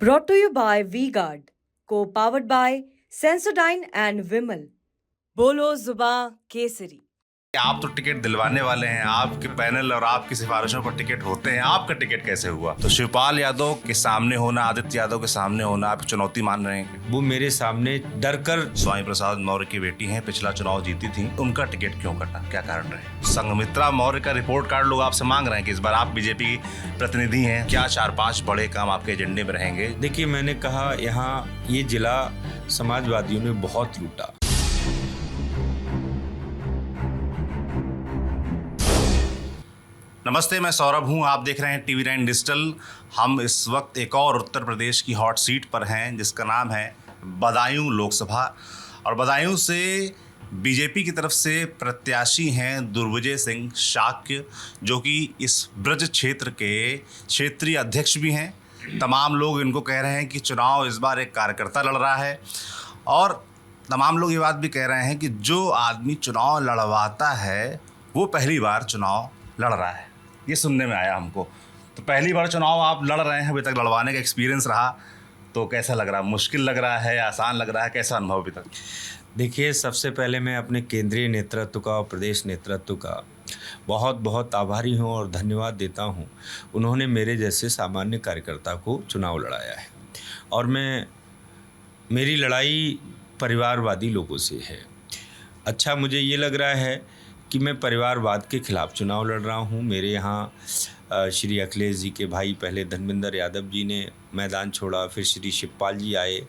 Brought to you by V-Guard, co-powered by Sensodyne and Vimal. बोलो जुबां केसरी। आप तो ticket दिलवाने वाले हैं, आपके पैनल और आपकी सिफारिशों पर टिकट होते हैं, आपका टिकट कैसे हुआ? तो शिवपाल यादव के सामने होना, आदित्य यादव के सामने होना आप चुनौती मान रहे हैं? वो मेरे सामने डर कर स्वामी प्रसाद मौर्य की बेटी हैं, पिछला चुनाव जीती थी, उनका टिकट क्यों कटा, क्या कारण रहे? संघमित्रा मौर्य का रिपोर्ट कार्ड लोग आपसे मांग रहे हैं कि इस बार आप बीजेपी प्रतिनिधि हैं, क्या 4-5 बड़े काम आपके एजेंडे में रहेंगे? देखिए, मैंने कहा यहाँ ये जिला समाजवादियों ने बहुत लूटा। नमस्ते, मैं सौरभ हूं, आप देख रहे हैं TV9 डिजिटल। हम इस वक्त एक और उत्तर प्रदेश की हॉट सीट पर हैं जिसका नाम है बदायूं लोकसभा। और बदायूं से बीजेपी की तरफ से प्रत्याशी हैं दुर्विजय सिंह शाक्य, जो कि इस ब्रज क्षेत्र के क्षेत्रीय अध्यक्ष भी हैं। तमाम लोग इनको कह रहे हैं कि चुनाव इस बार एक कार्यकर्ता लड़ रहा है, और तमाम लोग ये बात भी कह रहे हैं कि जो आदमी चुनाव लड़वाता है वो पहली बार चुनाव लड़ रहा है। ये सुनने में आया हमको। तो पहली बार चुनाव आप लड़ रहे हैं, अभी तक लड़वाने का एक्सपीरियंस रहा तो कैसा लग रहा है? मुश्किल लग रहा है, आसान लग रहा है, कैसा अनुभव अभी तक? देखिए, सबसे पहले मैं अपने केंद्रीय नेतृत्व का और प्रदेश नेतृत्व का बहुत बहुत आभारी हूँ और धन्यवाद देता हूँ। उन्होंने मेरे जैसे सामान्य कार्यकर्ता को चुनाव लड़ाया है, और मेरी लड़ाई परिवारवादी लोगों से है। अच्छा, मुझे ये लग रहा है कि मैं परिवारवाद के खिलाफ चुनाव लड़ रहा हूँ। मेरे यहाँ श्री अखिलेश जी के भाई पहले धर्मेंद्र यादव जी ने मैदान छोड़ा, फिर श्री शिवपाल जी आए,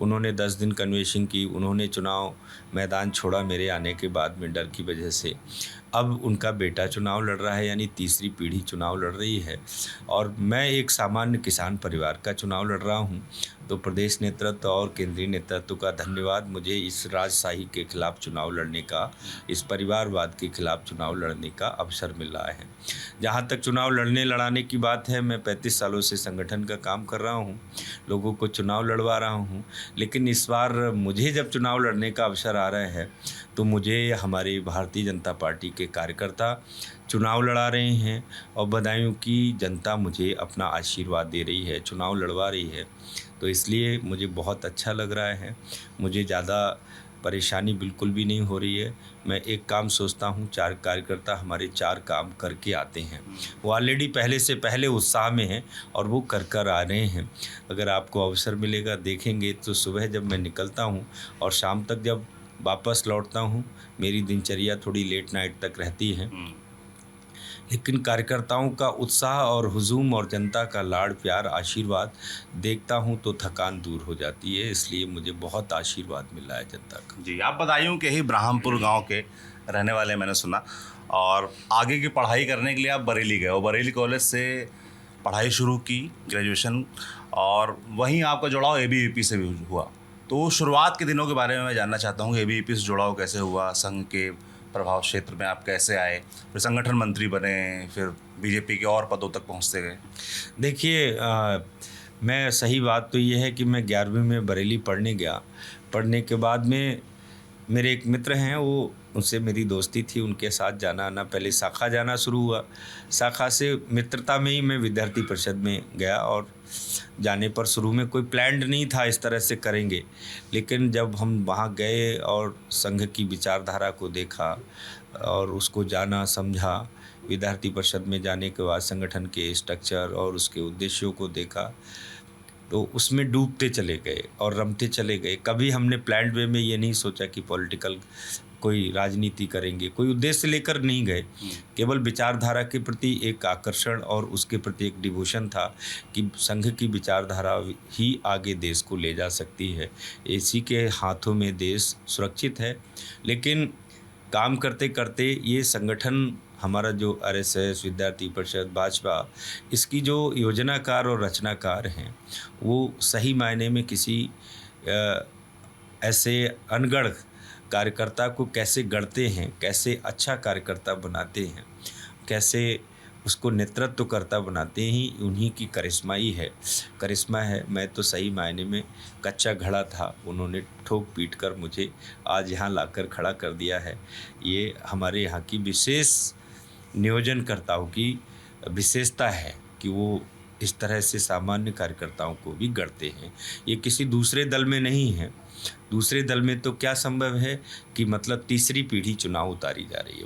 उन्होंने 10 दिन कन्वेंशन की, उन्होंने चुनाव मैदान छोड़ा मेरे आने के बाद में डर की वजह से। अब उनका बेटा चुनाव लड़ रहा है, यानी तीसरी पीढ़ी चुनाव लड़ रही है, और मैं एक सामान्य किसान परिवार का चुनाव लड़ रहा हूँ। तो प्रदेश नेतृत्व और केंद्रीय नेतृत्व का धन्यवाद, मुझे इस राजशाही के खिलाफ चुनाव लड़ने का, इस परिवारवाद के खिलाफ चुनाव लड़ने का अवसर मिल रहा है। जहाँ तक चुनाव लड़ाने की बात है, मैं 35 सालों से संगठन का काम कर रहा हूँ, लोगों को चुनाव लड़वा रहा हूँ, लेकिन इस बार मुझे जब चुनाव लड़ने का अवसर आ रहा है तो मुझे हमारी भारतीय जनता पार्टी के कार्यकर्ता चुनाव लड़ा रहे हैं, और बदायूं की जनता मुझे अपना आशीर्वाद दे रही है, चुनाव लड़वा रही है। तो इसलिए मुझे बहुत अच्छा लग रहा है, मुझे ज़्यादा परेशानी बिल्कुल भी नहीं हो रही है। मैं एक काम सोचता हूँ, 4 कार्यकर्ता हमारे 4 काम करके आते हैं। वो ऑलरेडी पहले से पहले उत्साह में हैं और वो कर आ रहे हैं। अगर आपको अवसर मिलेगा, देखेंगे, तो सुबह जब मैं निकलता हूँ और शाम तक जब वापस लौटता हूँ, मेरी दिनचर्या थोड़ी लेट नाइट तक रहती है, लेकिन कार्यकर्ताओं का उत्साह और हुजूम और जनता का लाड़ प्यार आशीर्वाद देखता हूं तो थकान दूर हो जाती है। इसलिए मुझे बहुत आशीर्वाद मिल रहा है जनता का। जी, आप बदायूं के ही ब्राह्मणपुर गांव के रहने वाले, मैंने सुना, और आगे की पढ़ाई करने के लिए आप बरेली गए, और बरेली कॉलेज से पढ़ाई शुरू की, ग्रेजुएशन, और वहीं आपका जुड़ाव ABVP से भी हुआ। तो शुरुआत के दिनों के बारे में मैं जानना चाहता हूँ कि ABVP से जुड़ाव कैसे हुआ, संघ के प्रभाव क्षेत्र में आप कैसे आए, फिर संगठन मंत्री बने, फिर बीजेपी के और पदों तक पहुंचते गए? देखिए, मैं सही बात तो ये है कि मैं 11वीं में बरेली पढ़ने गया। पढ़ने के बाद में मेरे एक मित्र हैं, वो उनसे मेरी दोस्ती थी, उनके साथ जाना आना, पहले शाखा जाना शुरू हुआ। शाखा से मित्रता में ही मैं विद्यार्थी परिषद में गया, और जाने पर शुरू में कोई प्लान्ड नहीं था इस तरह से करेंगे, लेकिन जब हम वहाँ गए और संघ की विचारधारा को देखा और उसको जाना समझा, विद्यार्थी परिषद में जाने के बाद संगठन के स्ट्रक्चर और उसके उद्देश्यों को देखा, तो उसमें डूबते चले गए और रमते चले गए। कभी हमने प्लान्ड वे में ये नहीं सोचा कि पॉलिटिकल कोई राजनीति करेंगे, कोई उद्देश्य लेकर नहीं गए, केवल विचारधारा के प्रति एक आकर्षण और उसके प्रति एक डिवोशन था कि संघ की विचारधारा ही आगे देश को ले जा सकती है, इसी के हाथों में देश सुरक्षित है। लेकिन काम करते करते ये संगठन हमारा जो RSS, विद्यार्थी परिषद, भाजपा, इसकी जो योजनाकार और रचनाकार हैं, वो सही मायने में किसी ऐसे अनगढ़ कार्यकर्ता को कैसे गढ़ते हैं, कैसे अच्छा कार्यकर्ता बनाते हैं, कैसे उसको नेतृत्वकर्ता बनाते हैं, उन्हीं की करिश्मा है। मैं तो सही मायने में कच्चा घड़ा था, उन्होंने ठोक पीट कर मुझे आज यहाँ लाकर खड़ा कर दिया है। ये हमारे यहाँ की विशेष नियोजनकर्ताओं की विशेषता है कि वो इस तरह से सामान्य कार्यकर्ताओं को भी गढ़ते हैं। ये किसी दूसरे दल में नहीं है। दूसरे दल में तो क्या संभव है कि मतलब तीसरी पीढ़ी चुनाव उतारी जा रही है।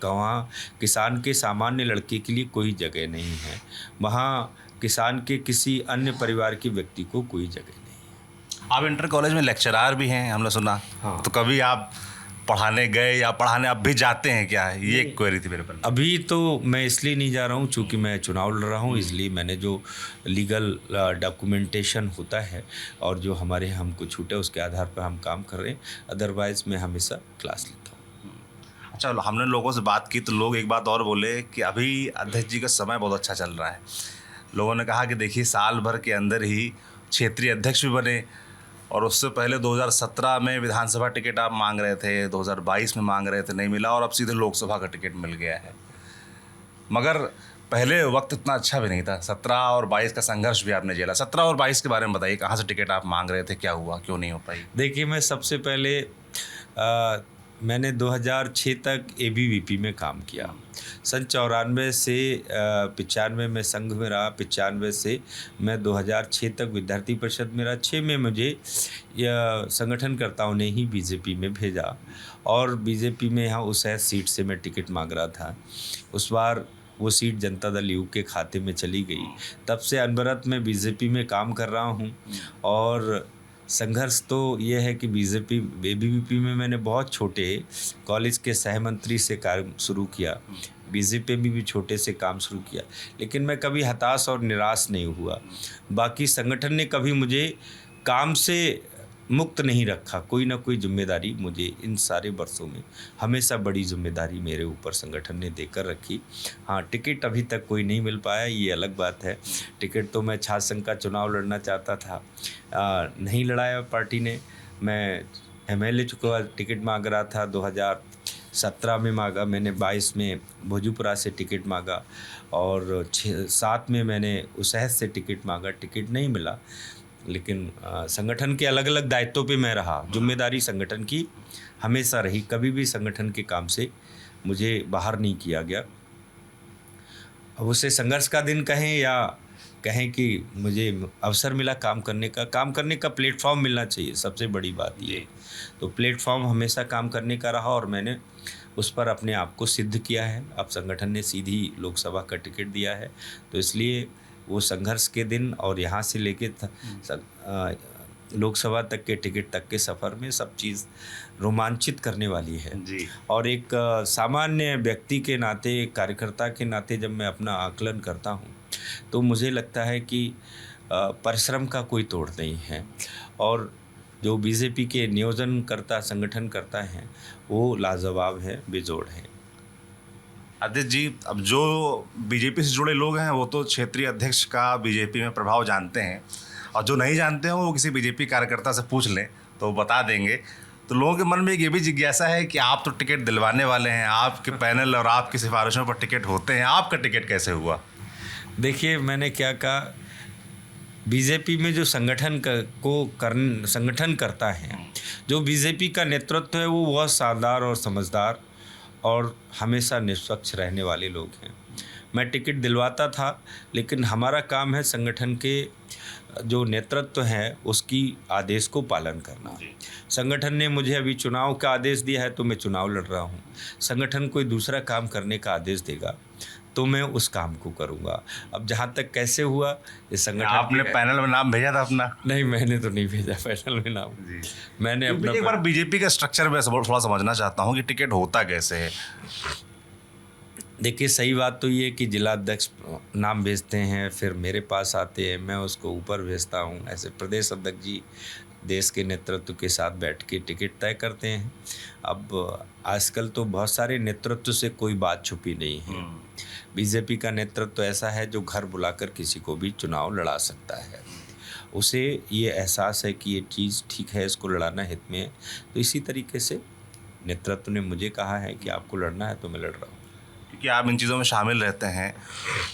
वहाँ किसान के सामान्य लड़के के लिए कोई जगह नहीं है, वहाँ किसान के किसी अन्य परिवार के व्यक्ति को कोई जगह नहीं है। आप इंटर कॉलेज में लेक्चरार भी हैं, हमने सुना। हाँ। तो कभी आप पढ़ाने गए या पढ़ाने अब भी जाते हैं क्या? ये एक क्वेरी थी मेरे पर। अभी तो मैं इसलिए नहीं जा रहा हूँ चूँकि मैं चुनाव लड़ रहा हूँ, इसलिए मैंने जो लीगल डॉक्यूमेंटेशन होता है और जो हमारे हमको छूटे उसके आधार पर हम काम कर रहे हैं। अदरवाइज़ मैं हमेशा क्लास लेता हूँ। अच्छा, हमने लोगों से बात की तो लोग एक बात और बोले कि अभी अध्यक्ष जी का समय बहुत अच्छा चल रहा है। लोगों ने कहा कि देखिए साल भर के अंदर ही क्षेत्रीय अध्यक्ष भी बने, और उससे पहले 2017 में विधानसभा टिकट आप मांग रहे थे, 2022 में मांग रहे थे, नहीं मिला, और अब सीधे लोकसभा का टिकट मिल गया है। मगर पहले वक्त इतना अच्छा भी नहीं था। 17 और 22 का संघर्ष भी आपने झेला। 17 और 22 के बारे में बताइए, कहाँ से टिकट आप मांग रहे थे, क्या हुआ, क्यों नहीं हो पाई? देखिए, मैं सबसे पहले मैंने 2006 तक ABVP में काम किया। सन 94 से 95 में संघ में रहा। 95 से मैं 2006 तक विद्यार्थी परिषद में रहा। 6 में मुझे संगठनकर्ताओं ने ही बीजेपी में भेजा, और बीजेपी में यहाँ उस सीट से मैं टिकट मांग रहा था। उस बार वो सीट जनता दल यू के खाते में चली गई। तब से अनवरत मैं बीजेपी में काम कर रहा हूँ, और संघर्ष तो ये है कि ABVP में मैंने बहुत छोटे कॉलेज के सहमंत्री से कार्य शुरू किया, बीजेपी में भी छोटे से काम शुरू किया, लेकिन मैं कभी हताश और निराश नहीं हुआ। बाकी संगठन ने कभी मुझे काम से मुक्त नहीं रखा। कोई ना कोई जिम्मेदारी मुझे इन सारे वर्षों में हमेशा बड़ी जिम्मेदारी मेरे ऊपर संगठन ने देकर रखी। हाँ, टिकट अभी तक कोई नहीं मिल पाया, ये अलग बात है। टिकट तो मैं छात्र संघ का चुनाव लड़ना चाहता था, नहीं लड़ाया पार्टी ने। मैं MLA चुका टिकट मांग रहा था, 2017 में मांगा मैंने, 22 में भोजपुरा से टिकट मांगा, और 7 में मैंने उसहद से टिकट मांगा, टिकट नहीं मिला। लेकिन संगठन के अलग अलग दायित्वों पे मैं रहा। जिम्मेदारी संगठन की हमेशा रही, कभी भी संगठन के काम से मुझे बाहर नहीं किया गया। अब उसे संघर्ष का दिन कहें या कहें कि मुझे अवसर मिला काम करने का प्लेटफॉर्म मिलना चाहिए, सबसे बड़ी बात ये। तो प्लेटफॉर्म हमेशा काम करने का रहा, और मैंने उस पर अपने आप को सिद्ध किया है। अब संगठन ने सीधी लोकसभा का टिकट दिया है, तो इसलिए वो संघर्ष के दिन और यहाँ से लेके लोकसभा तक के टिकट तक के सफ़र में सब चीज़ रोमांचित करने वाली है जी। और एक सामान्य व्यक्ति के नाते, कार्यकर्ता के नाते जब मैं अपना आकलन करता हूँ तो मुझे लगता है कि परिश्रम का कोई तोड़ नहीं है, और जो बीजेपी के नियोजनकर्ता, संगठनकर्ता हैं वो लाजवाब हैं, बेजोड़ हैं। अध्यक्ष जी, अब जो बीजेपी से जुड़े लोग हैं वो तो क्षेत्रीय अध्यक्ष का बीजेपी में प्रभाव जानते हैं, और जो नहीं जानते हैं वो किसी बीजेपी कार्यकर्ता से पूछ लें तो वो बता देंगे। तो लोगों के मन में ये भी जिज्ञासा है कि आप तो टिकट दिलवाने वाले हैं, आपके पैनल और आपकी सिफारिशों पर टिकट होते हैं, आपका टिकट कैसे हुआ? देखिए, मैंने क्या कहा, बीजेपी में जो संगठन करता है, जो बीजेपी का नेतृत्व है वो बहुत शानदार और समझदार और हमेशा निष्पक्ष रहने वाले लोग हैं। मैं टिकट दिलवाता था, लेकिन हमारा काम है संगठन के जो नेतृत्व है उसकी आदेश को पालन करना। संगठन ने मुझे अभी चुनाव का आदेश दिया है तो मैं चुनाव लड़ रहा हूँ। संगठन कोई दूसरा काम करने का आदेश देगा तो मैं उस काम को करूँगा। अब जहाँ तक कैसे हुआ इस संगठन, आपने पैनल में नाम भेजा था अपना? नहीं, मैंने तो नहीं भेजा पैनल में नाम। मैंने अपना एक बार बीजेपी का स्ट्रक्चर में थोड़ा समझना चाहता हूँ कि टिकट होता कैसे है। देखिए, सही बात तो ये कि जिला अध्यक्ष नाम भेजते हैं, फिर मेरे पास आते हैं, मैं उसको ऊपर भेजता हूँ। ऐसे प्रदेश अध्यक्ष जी देश के नेतृत्व के साथ बैठ के टिकट तय करते हैं। अब आजकल तो बहुत सारे नेतृत्व से कोई बात छुपी नहीं है। बीजेपी का नेतृत्व ऐसा है जो घर बुलाकर किसी को भी चुनाव लड़ा सकता है। उसे ये एहसास है कि ये चीज़ ठीक है, इसको लड़ाना हित में है। तो इसी तरीके से नेतृत्व ने मुझे कहा है कि आपको लड़ना है तो मैं लड़ रहा हूँ। क्योंकि आप इन चीज़ों में शामिल रहते हैं,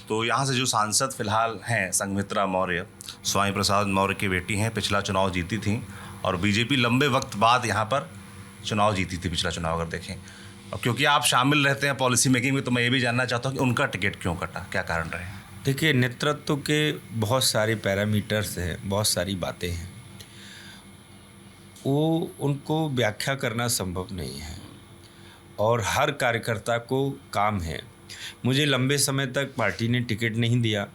तो यहाँ से जो सांसद फिलहाल हैं संघमित्रा मौर्य, स्वामी प्रसाद मौर्य की बेटी हैं, पिछला चुनाव जीती थी, और बीजेपी लंबे वक्त बाद यहाँ पर चुनाव जीती थी पिछला चुनाव अगर देखें। और क्योंकि आप शामिल रहते हैं पॉलिसी मेकिंग में, तो मैं ये भी जानना चाहता हूँ कि उनका टिकट क्यों कटा, क्या कारण रहे? देखिए, नेतृत्व के बहुत सारे पैरामीटर्स हैं, बहुत सारी बातें हैं, वो उनको व्याख्या करना संभव नहीं है और हर कार्यकर्ता को काम है। मुझे लंबे समय तक पार्टी ने टिकट नहीं दिया,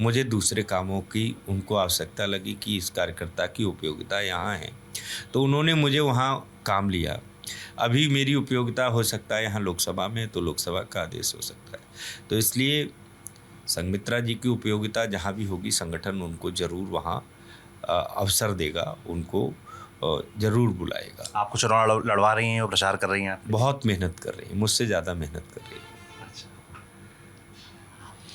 मुझे दूसरे कामों की उनको आवश्यकता लगी कि इस कार्यकर्ता की उपयोगिता यहाँ है, तो उन्होंने मुझे वहाँ काम लिया। अभी मेरी उपयोगिता हो सकता है यहाँ लोकसभा में, तो लोकसभा का आदेश हो सकता है, तो इसलिए संघमित्रा जी की उपयोगिता जहाँ भी होगी संगठन उनको ज़रूर वहाँ अवसर देगा, उनको ज़रूर बुलाएगा। आपको चुनाव लड़वा रही हैं और प्रचार कर रही हैं आप? बहुत मेहनत कर रही है, मुझसे ज़्यादा मेहनत कर रही है।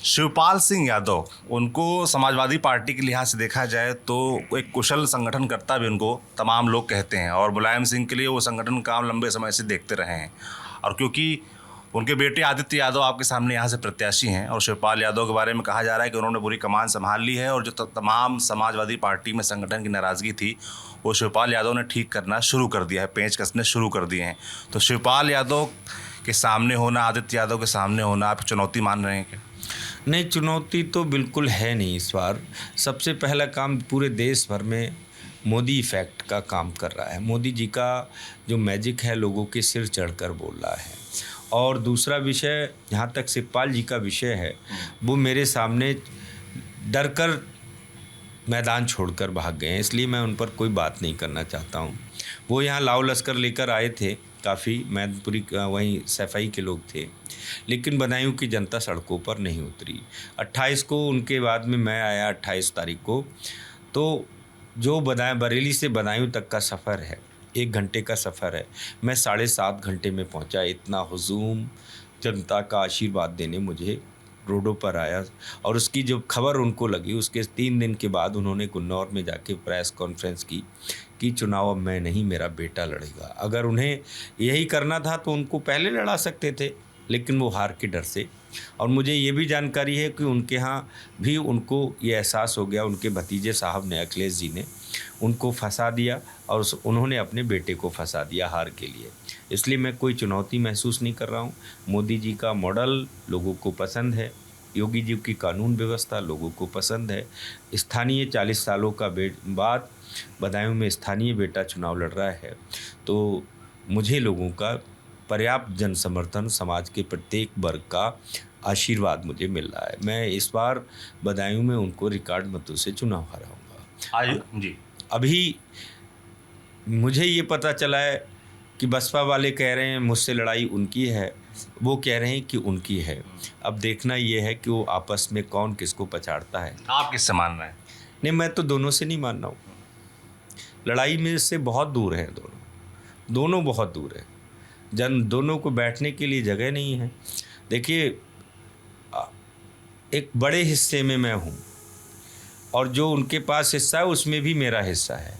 शिवपाल सिंह यादव, उनको समाजवादी पार्टी के लिहाज से देखा जाए तो एक कुशल संगठनकर्ता भी उनको तमाम लोग कहते हैं और मुलायम सिंह के लिए वो संगठन काम लंबे समय से देखते रहे हैं। और क्योंकि उनके बेटे आदित्य यादव आपके सामने यहाँ से प्रत्याशी हैं और शिवपाल यादव के बारे में कहा जा रहा है कि उन्होंने पूरी कमान संभाल ली है और जो तमाम समाजवादी पार्टी में संगठन की नाराज़गी थी वो शिवपाल यादव ने ठीक करना शुरू कर दिया है, पेंच कसने शुरू कर दिए हैं। तो शिवपाल यादव के सामने होना, आदित्य यादव के सामने होना आप चुनौती मान रहे हैं क्या? नहीं, चुनौती तो बिल्कुल है नहीं। इस बार सबसे पहला काम पूरे देश भर में मोदी इफ़ेक्ट का काम कर रहा है। मोदी जी का जो मैजिक है लोगों के सिर चढ़कर बोल रहा है। और दूसरा विषय, जहाँ तक शिवपाल जी का विषय है, वो मेरे सामने डर कर मैदान छोड़कर भाग गए हैं, इसलिए मैं उन पर कोई बात नहीं करना चाहता हूँ। वो यहाँ लाव लश्कर लेकर आए थे, काफ़ी मैनपुरी वहीं सफाई के लोग थे, लेकिन बदायूं की जनता सड़कों पर नहीं उतरी। 28 को उनके बाद में मैं आया, 28 तारीख को, तो जो बरेली से बदायूं तक का सफ़र है 1 घंटे का सफ़र है, मैं 7.5 घंटे में पहुंचा। इतना हुजूम जनता का आशीर्वाद देने मुझे रोडों पर आया और उसकी जो खबर उनको लगी उसके 3 दिन के बाद उन्होंने गुन्नौर में जाके प्रेस कॉन्फ्रेंस की कि चुनाव अब मैं नहीं, मेरा बेटा लड़ेगा। अगर उन्हें यही करना था तो उनको पहले लड़ा सकते थे, लेकिन वो हार के डर से। और मुझे ये भी जानकारी है कि उनके यहाँ भी उनको ये एहसास हो गया, उनके भतीजे साहब ने, अखिलेश जी ने उनको फंसा दिया और उन्होंने अपने बेटे को फंसा दिया हार के लिए। इसलिए मैं कोई चुनौती महसूस नहीं कर रहा हूँ। मोदी जी का मॉडल लोगों को पसंद है, योगी जी की कानून व्यवस्था लोगों को पसंद है। स्थानीय 40 सालों का बाद बदायूं में स्थानीय बेटा चुनाव लड़ रहा है, तो मुझे लोगों का पर्याप्त जन समर्थन, समाज के प्रत्येक वर्ग का आशीर्वाद मुझे मिल रहा है। मैं इस बार बदायूं में उनको रिकॉर्ड मतों से चुनाव हराऊंगा। आज जी अभी मुझे ये पता चला है कि बसपा वाले कह रहे हैं मुझसे लड़ाई उनकी है, वो कह रहे हैं कि उनकी है। अब देखना ये है कि वो आपस में कौन किसको पछाड़ता है। आप किससे मान रहे हैं? नहीं, मैं तो दोनों से नहीं मान रहा हूँ। लड़ाई में से बहुत दूर हैं दोनों बहुत दूर है। दोनों को बैठने के लिए जगह नहीं है। देखिए, एक बड़े हिस्से में मैं हूँ और जो उनके पास हिस्सा है उसमें भी मेरा हिस्सा है।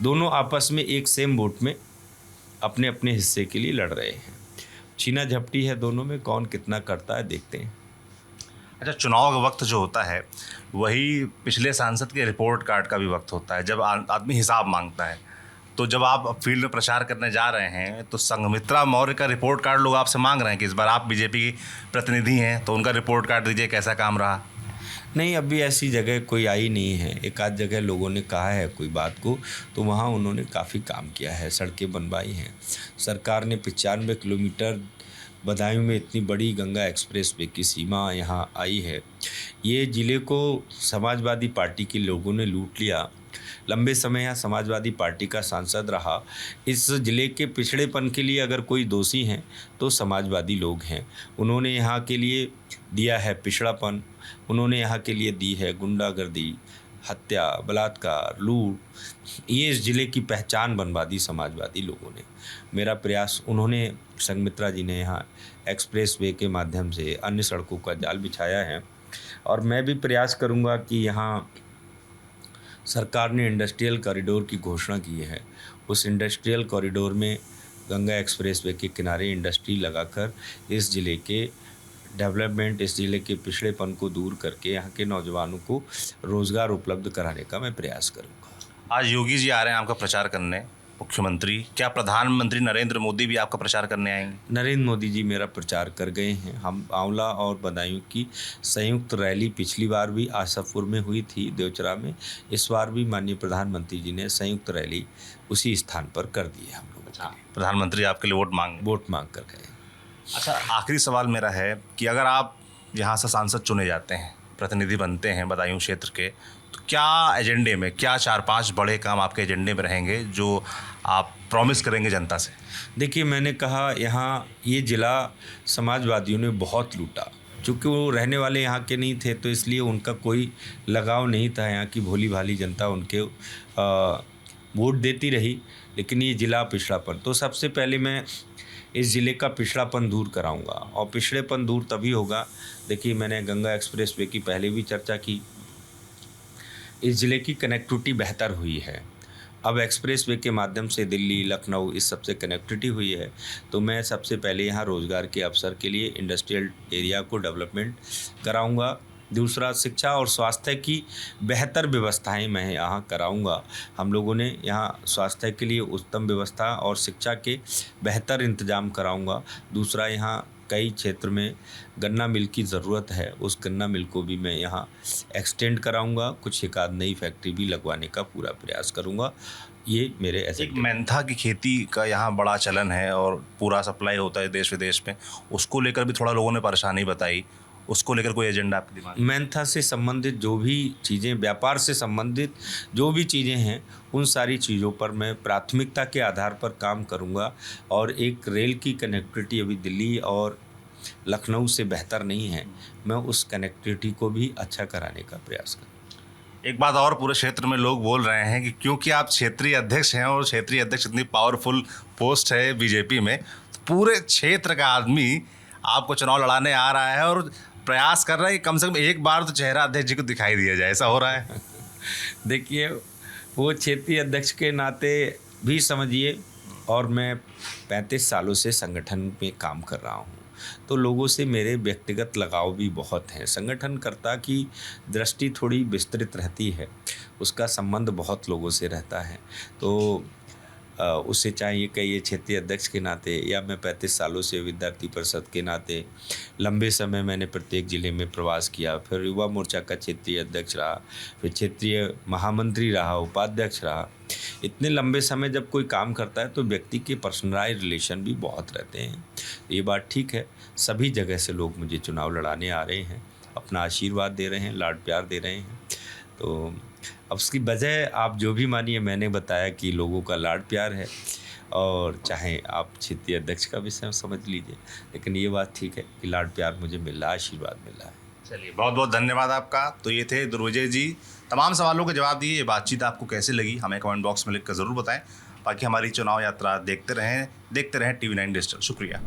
दोनों आपस में एक सेम बोट में अपने अपने हिस्से के लिए लड़ रहे हैं। छीना झपटी है दोनों में, कौन कितना करता है देखते हैं। अच्छा, चुनाव का वक्त जो होता है वही पिछले सांसद के रिपोर्ट कार्ड का भी वक्त होता है, जब आदमी हिसाब मांगता है। तो जब आप फील्ड में प्रचार करने जा रहे हैं तो संघमित्रा मौर्य का रिपोर्ट कार्ड लोग आपसे मांग रहे हैं कि इस बार आप बीजेपी की प्रतिनिधि हैं तो उनका रिपोर्ट कार्ड दीजिए, कैसा काम रहा। नहीं, अभी ऐसी जगह कोई आई नहीं है। एक आध जगह लोगों ने कहा है कोई बात को, तो वहाँ उन्होंने काफ़ी काम किया है, सड़कें बनवाई हैं। सरकार ने 95 किलोमीटर बदायूं में इतनी बड़ी गंगा एक्सप्रेस वे की सीमा यहाँ आई है। ये ज़िले को समाजवादी पार्टी के लोगों ने लूट लिया। लंबे समय यहाँ समाजवादी पार्टी का सांसद रहा। इस ज़िले के पिछड़ेपन के लिए अगर कोई दोषी हैं तो समाजवादी लोग हैं। उन्होंने यहाँ के लिए दिया है पिछड़ापन, उन्होंने यहाँ के लिए दी है गुंडागर्दी, हत्या, बलात्कार, लूट। ये इस ज़िले की पहचान बनवा दी समाजवादी लोगों ने। मेरा प्रयास, उन्होंने संघमित्रा जी ने यहाँ एक्सप्रेस वे के माध्यम से अन्य सड़कों का जाल बिछाया है और मैं भी प्रयास करूँगा कि यहाँ सरकार ने इंडस्ट्रियल कॉरिडोर की घोषणा की है, उस इंडस्ट्रियल कॉरिडोर में गंगा एक्सप्रेस वे के किनारे इंडस्ट्री लगाकर इस ज़िले के डेवलपमेंट, इस ज़िले के पिछड़ेपन को दूर करके यहाँ के नौजवानों को रोज़गार उपलब्ध कराने का मैं प्रयास करूँगा। आज योगी जी आ रहे हैं आपका प्रचार करने, मुख्यमंत्री, क्या प्रधानमंत्री नरेंद्र मोदी भी आपका प्रचार करने आएंगे? नरेंद्र मोदी जी मेरा प्रचार कर गए हैं। हम आंवला और बदायूं की संयुक्त रैली पिछली बार भी आशापुर में हुई थी, देवचरा में। इस बार भी माननीय प्रधानमंत्री जी ने संयुक्त रैली उसी स्थान पर कर दी है हम लोगों के लिए। प्रधानमंत्री आपके लिए वोट मांग कर गए। अच्छा, आखिरी सवाल मेरा है कि अगर आप यहाँ से सांसद चुने जाते हैं, प्रतिनिधि बनते हैं बदायूं क्षेत्र के, तो क्या एजेंडे में, क्या 4-5 बड़े काम आपके एजेंडे में रहेंगे जो आप प्रॉमिस करेंगे जनता से? देखिए, मैंने कहा यहाँ ये ज़िला समाजवादियों ने बहुत लूटा। चूँकि वो रहने वाले यहाँ के नहीं थे, तो इसलिए उनका कोई लगाव नहीं था। यहाँ की भोली भाली जनता उनके वोट देती रही, लेकिन ये ज़िला पिछड़ापन, तो सबसे पहले मैं इस ज़िले का पिछड़ापन दूर कराऊंगा। और पिछड़ेपन दूर तभी होगा, देखिए मैंने गंगा एक्सप्रेसवे की पहले भी चर्चा की। इस ज़िले की कनेक्टिविटी बेहतर हुई है। अब एक्सप्रेसवे के माध्यम से दिल्ली, लखनऊ इस सबसे कनेक्टिविटी हुई है। तो मैं सबसे पहले यहाँ रोज़गार के अवसर के लिए इंडस्ट्रियल एरिया को डेवलपमेंट कराऊंगा। दूसरा, शिक्षा और स्वास्थ्य की बेहतर व्यवस्थाएं मैं यहाँ कराऊंगा। हम लोगों ने यहाँ स्वास्थ्य के लिए उत्तम व्यवस्था और शिक्षा के बेहतर इंतजाम कराऊंगा। दूसरा, यहाँ कई क्षेत्र में गन्ना मिल की ज़रूरत है, उस गन्ना मिल को भी मैं यहाँ एक्सटेंड कराऊंगा। कुछ एक आध नई फैक्ट्री भी लगवाने का पूरा प्रयास करूंगा। ये मेरे ऐसे एक मेंथा की खेती का यहाँ बड़ा चलन है और पूरा सप्लाई होता है देश विदेश में, उसको लेकर भी थोड़ा लोगों ने परेशानी बताई। उसको लेकर कोई एजेंडा आपके दिमाग में? मेंथा से संबंधित जो भी चीज़ें, व्यापार से संबंधित जो भी चीज़ें हैं, उन सारी चीज़ों पर मैं प्राथमिकता के आधार पर काम करूंगा। और एक रेल की कनेक्टिविटी अभी दिल्ली और लखनऊ से बेहतर नहीं है, मैं उस कनेक्टिविटी को भी अच्छा कराने का प्रयास करूँगा। एक बात और, पूरे क्षेत्र में लोग बोल रहे हैं कि क्योंकि आप क्षेत्रीय अध्यक्ष हैं और क्षेत्रीय अध्यक्ष इतनी पावरफुल पोस्ट है बीजेपी में, तो पूरे क्षेत्र का आदमी आपको चुनाव लड़ाने आ रहा है और प्रयास कर रहा है कि कम से कम एक बार तो चेहरा अध्यक्ष जी को दिखाई दिया जाए। ऐसा हो रहा है? देखिए, वो क्षेत्रीय अध्यक्ष के नाते भी समझिए, और मैं 35 सालों से संगठन में काम कर रहा हूँ, तो लोगों से मेरे व्यक्तिगत लगाव भी बहुत हैं। संगठनकर्ता की दृष्टि थोड़ी विस्तृत रहती है, उसका संबंध बहुत लोगों से रहता है। तो उससे चाहिए कि ये क्षेत्रीय अध्यक्ष के नाते, या मैं 35 सालों से विद्यार्थी परिषद के नाते, लंबे समय मैंने प्रत्येक ज़िले में प्रवास किया, फिर युवा मोर्चा का क्षेत्रीय अध्यक्ष रहा, फिर क्षेत्रीय महामंत्री रहा, उपाध्यक्ष रहा। इतने लंबे समय जब कोई काम करता है तो व्यक्ति के पर्सनलाइज रिलेशन भी बहुत रहते हैं। ये बात ठीक है, सभी जगह से लोग मुझे चुनाव लड़ाने आ रहे हैं, अपना आशीर्वाद दे रहे हैं, लाड प्यार दे रहे हैं। तो अब उसकी वजह आप जो भी मानिए, मैंने बताया कि लोगों का लाड प्यार है, और चाहे आप क्षेत्रीय अध्यक्ष का विषय समझ लीजिए, लेकिन ये बात ठीक है कि लाड प्यार मुझे मिल रहा है, आशीर्वाद मिल रहा है। चलिए, बहुत बहुत धन्यवाद आपका। तो ये थे दुर्विजय जी, तमाम सवालों के जवाब दिए। ये बातचीत आपको कैसी लगी हमें कमेंट बॉक्स में लिखकर ज़रूर बताएं। बाकी हमारी चुनाव यात्रा देखते रहें TV9 डिजिटल। शुक्रिया।